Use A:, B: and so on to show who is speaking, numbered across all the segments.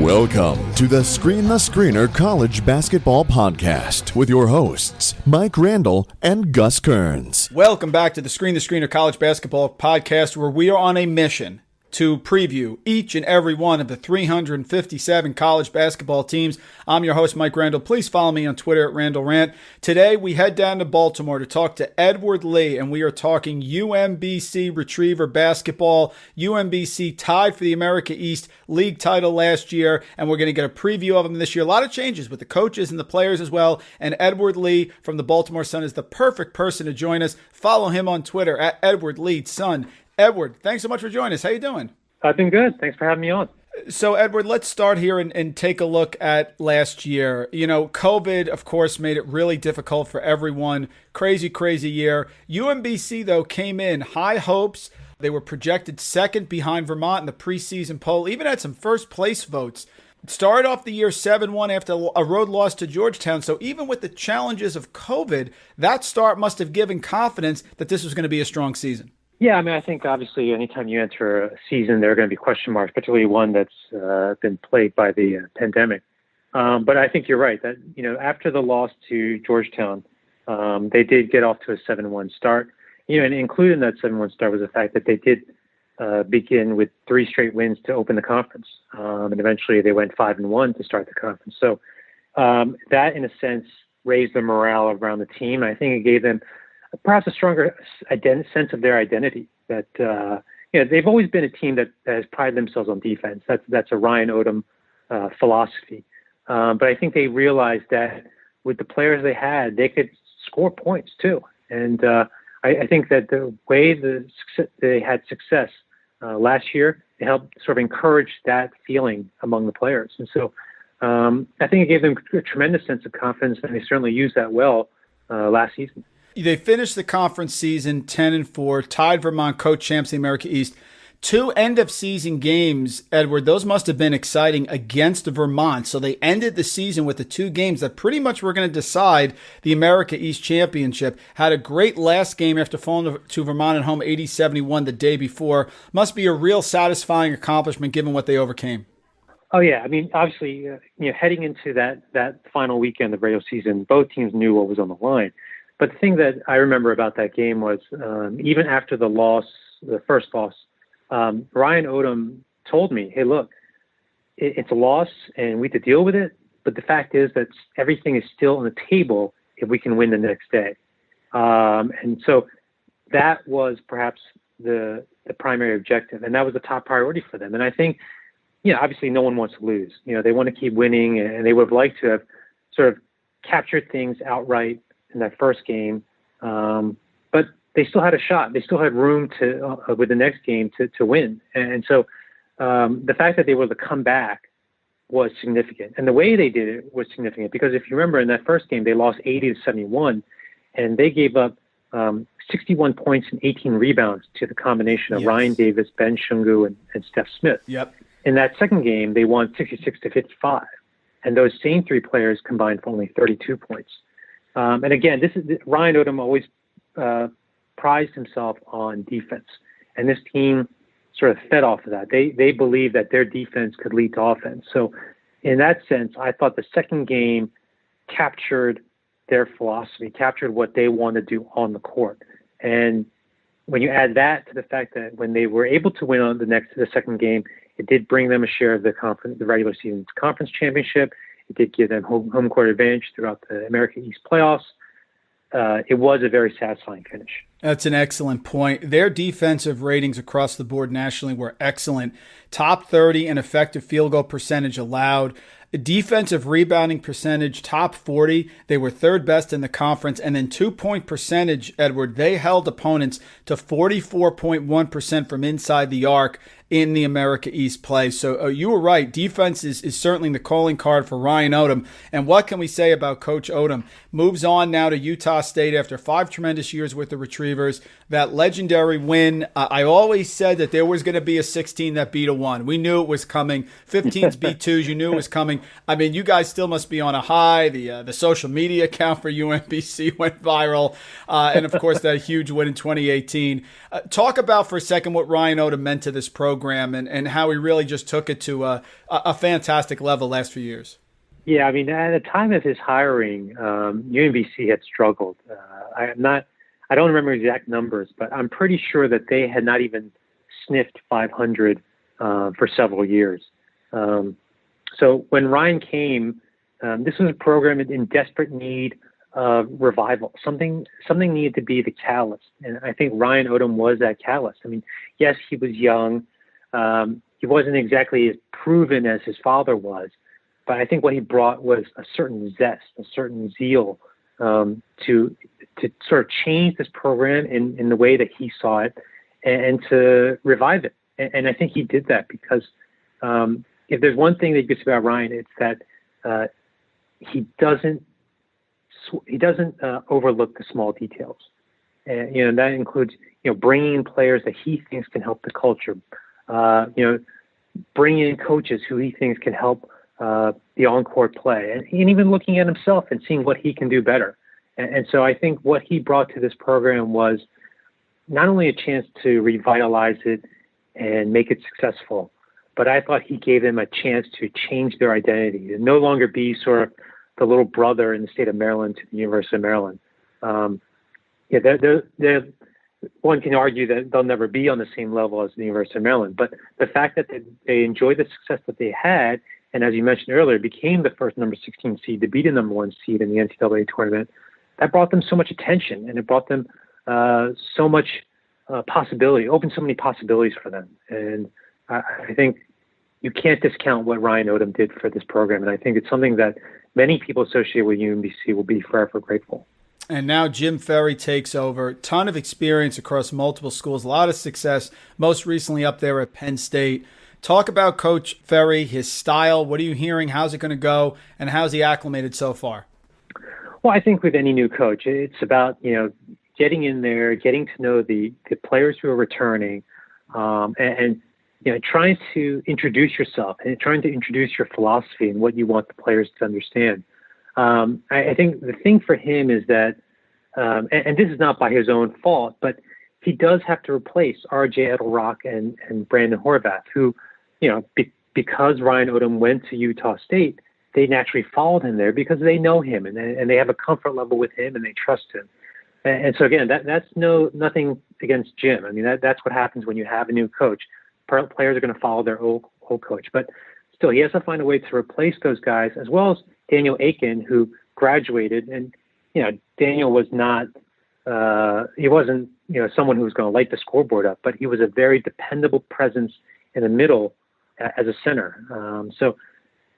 A: Welcome to the Screen the Screener College Basketball Podcast with your hosts, Mike Randle and Gus Kearns.
B: Welcome back to the Screen the Screener College Basketball Podcast, where we are on a mission to preview each and every one of the 357 college basketball teams. I'm your host, Mike Randle. Please follow me on Twitter at RandleRant. Today, we head down to Baltimore to talk to Edward Lee, and we are talking UMBC Retriever basketball. UMBC tied for the America East League title last year, and we're going to get a preview of them this year. A lot of changes with the coaches and the players as well, and Edward Lee from the Baltimore Sun is the perfect person to join us. Follow him on Twitter at Edward Lee Sun. Edward, thanks so much for joining us. How you doing?
C: I've been good. Thanks for having me on.
B: So, Edward, let's start here and take a look at last year. You know, COVID, of course, made it really difficult for everyone. Crazy year. UMBC, though, came in high hopes. They were projected second behind Vermont in the preseason poll, even had some first-place votes. Started off the year 7-1 after a road loss to Georgetown. So even with the challenges of COVID, that start must have given confidence that this was going to be a strong season.
C: Yeah, I mean, I think obviously anytime you enter a season, there are going to be question marks, particularly one that's been plagued by the pandemic. But I think you're right that, you know, after the loss to Georgetown, they did get off to a 7-1 start. You know, and included in that 7-1 start was the fact that they did begin with 3 straight wins to open the conference. And eventually they went 5-1 to start the conference. So that, in a sense, raised the morale around the team. I think it gave them perhaps a stronger sense of their identity. That you know, they've always been a team that has prided themselves on defense. That's a Ryan Odom philosophy. But I think they realized that with the players they had, they could score points too. And I think that the way they had success last year, it helped sort of encourage that feeling among the players. And so I think it gave them a tremendous sense of confidence, and they certainly used that well last season.
B: They finished the conference season 10-4, tied Vermont co-champs in the America East. 2 end-of-season games, Edward, those must have been exciting against Vermont. So they ended the season with the 2 games that pretty much were going to decide the America East Championship. Had a great last game after falling to Vermont at home 80-71 the day before. Must be a real satisfying accomplishment given what they overcame.
C: Oh, yeah. I mean, obviously, you know, heading into that final weekend of regular season, both teams knew what was on the line. But the thing that I remember about that game was even after the loss, the first loss, Ryan Odom told me, hey, look, it's a loss and we have to deal with it. But the fact is that everything is still on the table if we can win the next day. And so that was perhaps the primary objective. And that was the top priority for them. And I think, you know, obviously no one wants to lose. You know, they want to keep winning, and they would have liked to have sort of captured things outright in that first game, but they still had a shot. They still had room to, with the next game, to win. And so the fact that they were able to come back was significant. And the way they did it was significant because if you remember in that first game, they lost 80-71, and they gave up 61 points and 18 rebounds to the combination of Ryan Davis, Ben Shungu, and Steph Smith.
B: Yep.
C: In that second game, they won 66-55, and those same 3 players combined for only 32 points. And again, Ryan Odom always prized himself on defense, and this team sort of fed off of that. They believed that their defense could lead to offense. So in that sense, I thought the second game captured their philosophy, captured what they want to do on the court. And when you add that to the fact that when they were able to win on the second game, it did bring them a share of the regular season conference championship. It did give them home court advantage throughout the America East playoffs. It was a very satisfying finish.
B: That's an excellent point. Their defensive ratings across the board nationally were excellent. Top 30 in effective field goal percentage allowed. Defensive rebounding percentage, top 40. They were third best in the conference. And then 2-point percentage, Edward, they held opponents to 44.1% from inside the arc in the America East play. So you were right. Defense is certainly the calling card for Ryan Odom. And what can we say about Coach Odom? Moves on now to Utah State after 5 tremendous years with the Retrievers. That legendary win. I always said that there was going to be a 16 that beat a 1. We knew it was coming. 15s beat 2s. You knew it was coming. I mean, you guys still must be on a high. The social media account for UMBC went viral. And, of course, that huge win in 2018. Talk about for a second what Ryan Odom meant to this program program and how he really just took it to a fantastic level last few years.
C: Yeah, I mean, at the time of his hiring, UMBC had struggled. I don't remember exact numbers, but I'm pretty sure that they had not even sniffed 500 for several years. So when Ryan came, this was a program in desperate need of revival. Something needed to be the catalyst, and I think Ryan Odom was that catalyst. I mean, yes, he was young. He wasn't exactly as proven as his father was, but I think what he brought was a certain zest, a certain zeal to sort of change this program in the way that he saw it and to revive it. And I think he did that because if there's one thing that you can say about Ryan, it's that he doesn't overlook the small details. And, that includes, bringing in players that he thinks can help the culture, bringing in coaches who he thinks can help the on-court play, and even looking at himself and seeing what he can do better. And so I think what he brought to this program was not only a chance to revitalize it and make it successful, but I thought he gave them a chance to change their identity and no longer be sort of the little brother in the state of Maryland to the University of Maryland. One can argue that they'll never be on the same level as the University of Maryland, but the fact that they enjoyed the success that they had, and as you mentioned earlier, became the first number 16 seed to beat a number 1 seed in the NCAA tournament, that brought them so much attention, and it brought them so much possibility, opened so many possibilities for them. And I think you can't discount what Ryan Odom did for this program, and I think it's something that many people associated with UMBC will be forever grateful.
B: And now Jim Ferry takes over. Ton of experience across multiple schools, a lot of success, most recently up there at Penn State. Talk about Coach Ferry, his style. What are you hearing? How's it going to go? And how's he acclimated so far?
C: Well, I think with any new coach, it's about, getting in there, getting to know the players who are returning, and trying to introduce yourself and trying to introduce your philosophy and what you want the players to understand. I think the thing for him is that, and this is not by his own fault, but he does have to replace R.J. Edelrock and Brandon Horvath, who, because Ryan Odom went to Utah State, they naturally followed him there because they know him and they have a comfort level with him and they trust him. And so again, that's nothing against Jim. I mean, that's what happens when you have a new coach. Players are going to follow their old coach, but still, he has to find a way to replace those guys, as well as Daniel Aiken, who graduated. And Daniel was not, he wasn't, someone who was going to light the scoreboard up, but he was a very dependable presence in the middle as a center. So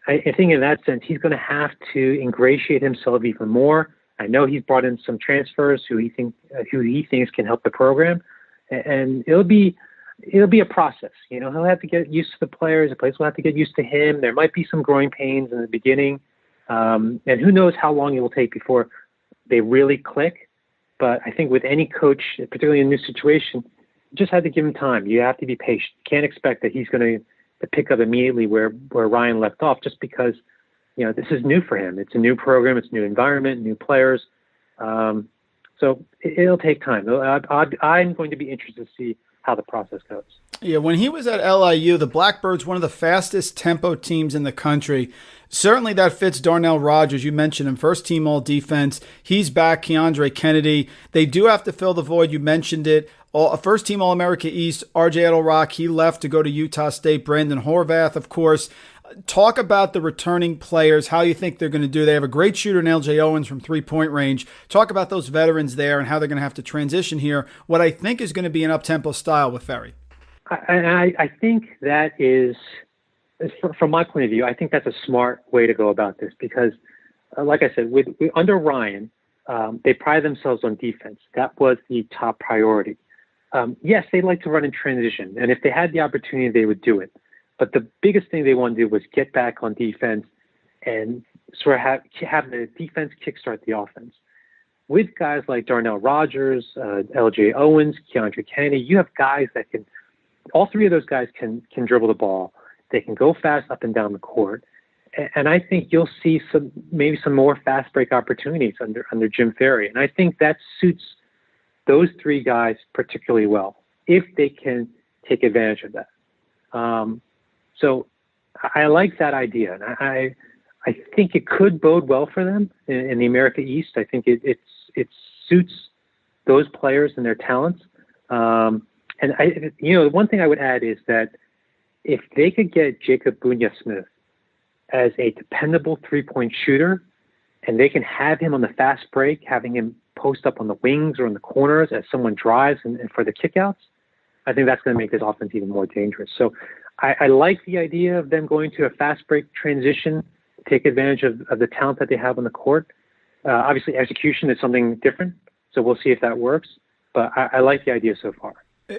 C: I think in that sense, he's going to have to ingratiate himself even more. I know he's brought in some transfers who he thinks can help the program, and it'll be a process. He'll have to get used to the players. The players will have to get used to him. There might be some growing pains in the beginning, and who knows how long it will take before they really click. But I think with any coach, particularly in a new situation, you just have to give him time. You have to be patient. You can't expect that he's going to pick up immediately where Ryan left off, just because this is new for him. It's a new program. It's a new environment, new players. So it'll take time. I'm going to be interested to see how the process goes.
B: Yeah, when he was at LIU, the Blackbirds, one of the fastest tempo teams in the country. Certainly that fits Darnell Rogers. You mentioned him, first team all defense. He's back, Keandre Kennedy. They do have to fill the void. You mentioned it. First team All-America East, R.J. Edelrock, he left to go to Utah State. Brandon Horvath, of course. Talk about the returning players, how you think they're going to do. They have a great shooter in L.J. Owens from three-point range. Talk about those veterans there and how they're going to have to transition here, what I think is going to be an up-tempo style with Ferry.
C: I think that is, from my point of view, I think that's a smart way to go about this because, like I said, under Ryan, they pride themselves on defense. That was the top priority. Yes, they like to run in transition, and if they had the opportunity, they would do it. But the biggest thing they want to do was get back on defense and sort of have the defense kickstart the offense. With guys like Darnell Rogers, L.J. Owens, Keandre Kennedy, you have guys that can, all three of those guys can dribble the ball. They can go fast up and down the court. And I think you'll see maybe some more fast break opportunities under Jim Ferry. And I think that suits those three guys particularly well, if they can take advantage of that. So I like that idea, and I think it could bode well for them in the America East. I think it suits those players and their talents. And one thing I would add is that if they could get Jacob Bunya-Smith as a dependable three-point shooter, and they can have him on the fast break, having him post up on the wings or in the corners as someone drives and for the kickouts, I think that's going to make this offense even more dangerous. So I like the idea of them going to a fast break transition, take advantage of the talent that they have on the court. Obviously, execution is something different, so we'll see if that works. But I like the idea so far.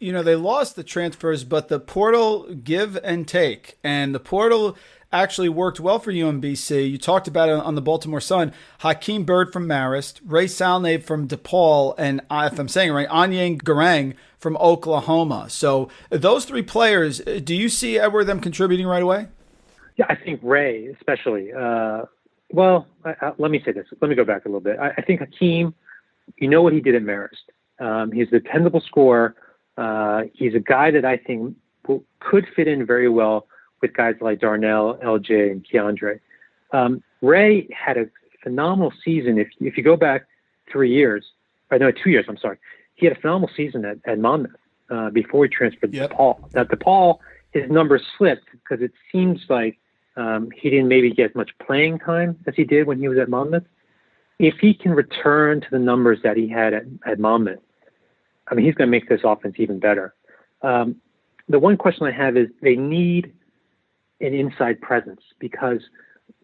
B: They lost the transfers, but the portal give and take. And the portal actually worked well for UMBC. You talked about it on the Baltimore Sun. Hakeem Bird from Marist, Ray Salnave from DePaul, and if I'm saying it right, Anyang Garang from Oklahoma. So those three players, do you see Edward them contributing right away?
C: Yeah, I think Ray especially. Let me say this. Let me go back a little bit. I think Hakeem, what he did at Marist. He's a dependable scorer. He's a guy that I think could fit in very well with guys like Darnell, LJ, and Keandre. Ray had a phenomenal season. If you go back 2 years, I'm sorry. He had a phenomenal season at Monmouth before he transferred to DePaul. Now, DePaul, his numbers slipped because it seems like he didn't maybe get as much playing time as he did when he was at Monmouth. If he can return to the numbers that he had at Monmouth, he's going to make this offense even better. The one question I have is they need an inside presence, because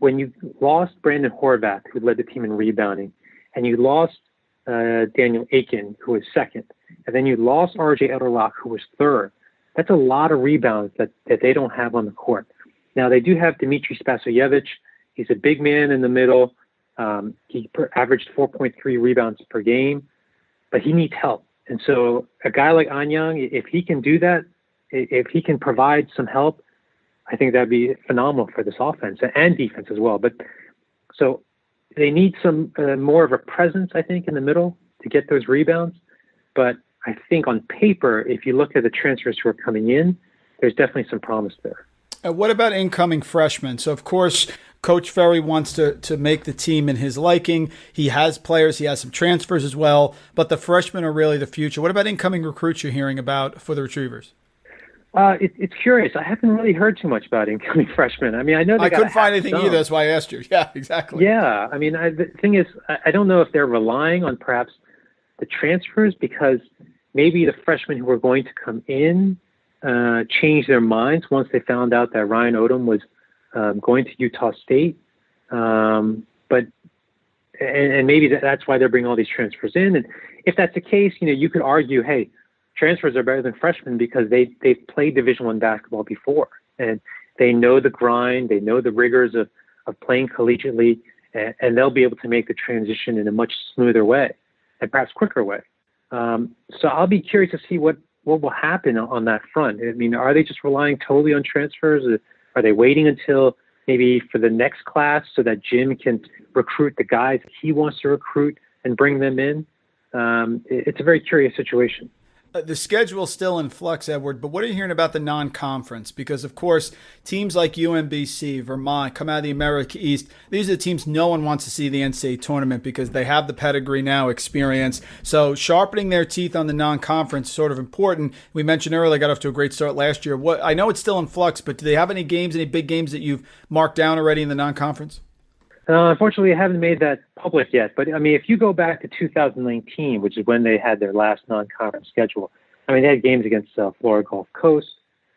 C: when you lost Brandon Horvath, who led the team in rebounding, and you lost Daniel Aiken, who was second, and then you lost RJ Edelrock, who was third, that's a lot of rebounds that they don't have on the court. Now, they do have Dimitri Spasojevic. He's a big man in the middle. He averaged 4.3 rebounds per game, but he needs help. And so a guy like Anyang, if he can do that, if he can provide some help, I think that'd be phenomenal for this offense and defense as well. But so they need some more of a presence, I think, in the middle to get those rebounds. But I think on paper, if you look at the transfers who are coming in, there's definitely some promise there.
B: What about incoming freshmen? So, of course, Coach Ferry wants to make the team in his liking. He has players. He has some transfers as well. But the freshmen are really the future. What about incoming recruits you're hearing about for the Retrievers?
C: It's curious. I haven't really heard too much about incoming freshmen. I know I
B: couldn't find anything either. That's why I asked you. Yeah, exactly.
C: Yeah. The thing is, I don't know if they're relying on perhaps the transfers, because maybe the freshmen who were going to come in changed their minds once they found out that Ryan Odom was going to Utah State. But maybe that's why they're bringing all these transfers in. And if that's the case, you could argue, hey, transfers are better than freshmen because they've played Division I basketball before, and they know the grind, they know the rigors of playing collegiately, and they'll be able to make the transition in a much smoother way and perhaps quicker way. So I'll be curious to see what will happen on that front. Are they just relying totally on transfers? Are they waiting until maybe for the next class so that Jim can recruit the guys he wants to recruit and bring them in? It's a very curious situation.
B: The schedule's still in flux, Edward, but what are you hearing about the non-conference? Because, of course, teams like UMBC, Vermont, come out of the America East. These are the teams no one wants to see the NCAA tournament because they have the pedigree now, experience. So sharpening their teeth on the non-conference is sort of important. We mentioned earlier, they got off to a great start last year. I know it's still in flux, but do they have any big games that you've marked down already in the non-conference?
C: Unfortunately, I haven't made that public yet. But, if you go back to 2019, which is when they had their last non-conference schedule, they had games against Florida Gulf Coast.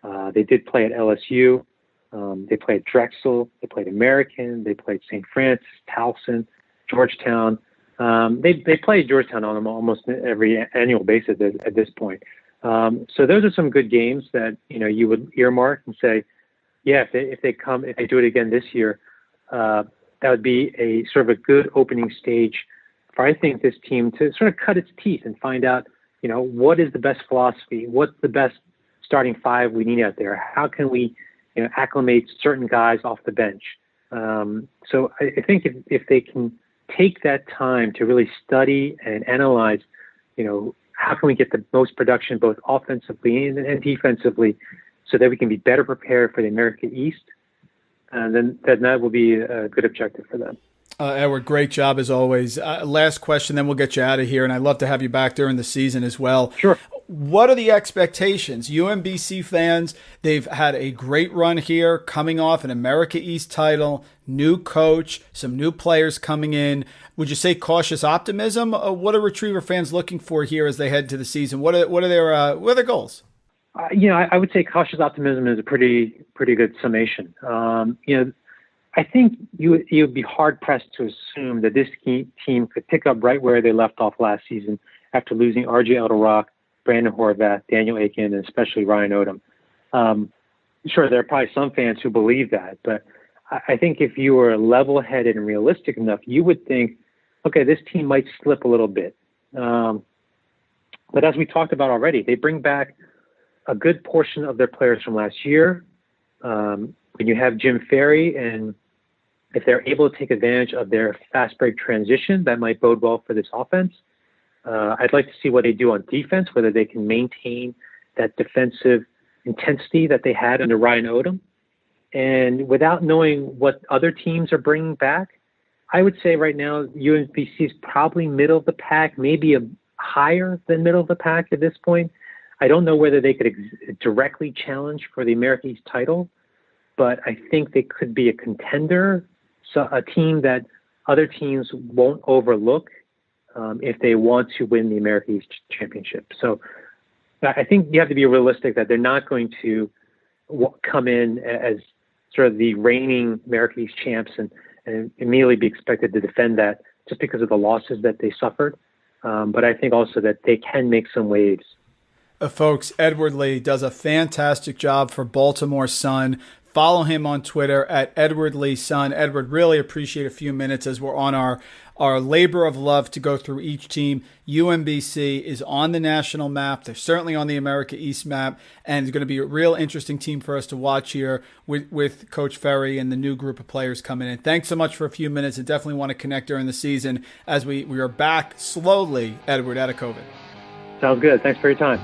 C: They did play at LSU. They played Drexel. They played American. They played St. Francis, Towson, Georgetown. They played Georgetown on almost every annual basis at this point. So those are some good games that, you would earmark and say, yeah, if they do it again this year, that would be a sort of a good opening stage for, I think, this team to sort of cut its teeth and find out, what is the best philosophy? What's the best starting five we need out there? How can we, acclimate certain guys off the bench? So I think if they can take that time to really study and analyze, how can we get the most production both offensively and defensively, so that we can be better prepared for the America East, then that will be a good objective for them.
B: Edward, great job as always. Last question, then we'll get you out of here, and I'd love to have you back during the season as well.
C: Sure.
B: What are the expectations? UMBC fans, they've had a great run here, coming off an America East title, new coach, some new players coming in. Would you say cautious optimism? What are Retriever fans looking for here as they head to the season? What are their goals?
C: I would say cautious optimism is a pretty good summation. I think you'd be hard pressed to assume that this team could pick up right where they left off last season after losing R.J. Edelrock, Brandon Horvath, Daniel Aiken, and especially Ryan Odom. Sure, there are probably some fans who believe that, but I think if you were level-headed and realistic enough, you would think, okay, this team might slip a little bit. But as we talked about already, they bring back a good portion of their players from last year. When you have Jim Ferry, and if they're able to take advantage of their fast break transition, that might bode well for this offense. I'd like to see what they do on defense, whether they can maintain that defensive intensity that they had under Ryan Odom. And without knowing what other teams are bringing back, I would say right now UMBC is probably middle of the pack, maybe higher than middle of the pack at this point. I don't know whether they could directly challenge for the America East title, but I think they could be a contender, so a team that other teams won't overlook if they want to win the America East championship. So I think you have to be realistic that they're not going to come in as sort of the reigning America East champs and immediately be expected to defend that just because of the losses that they suffered. But I think also that they can make some waves.
B: Folks, Edward Lee does a fantastic job for Baltimore Sun. Follow him on Twitter at Edward Lee Sun. Edward, really appreciate a few minutes as we're on our labor of love to go through each team. UMBC is on the national map. They're certainly on the America East map, and it's going to be a real interesting team for us to watch here with Coach Ferry and the new group of players coming in. Thanks so much for a few minutes, and definitely want to connect during the season as we are back slowly, Edward, out of COVID.
C: Sounds good. Thanks for your time.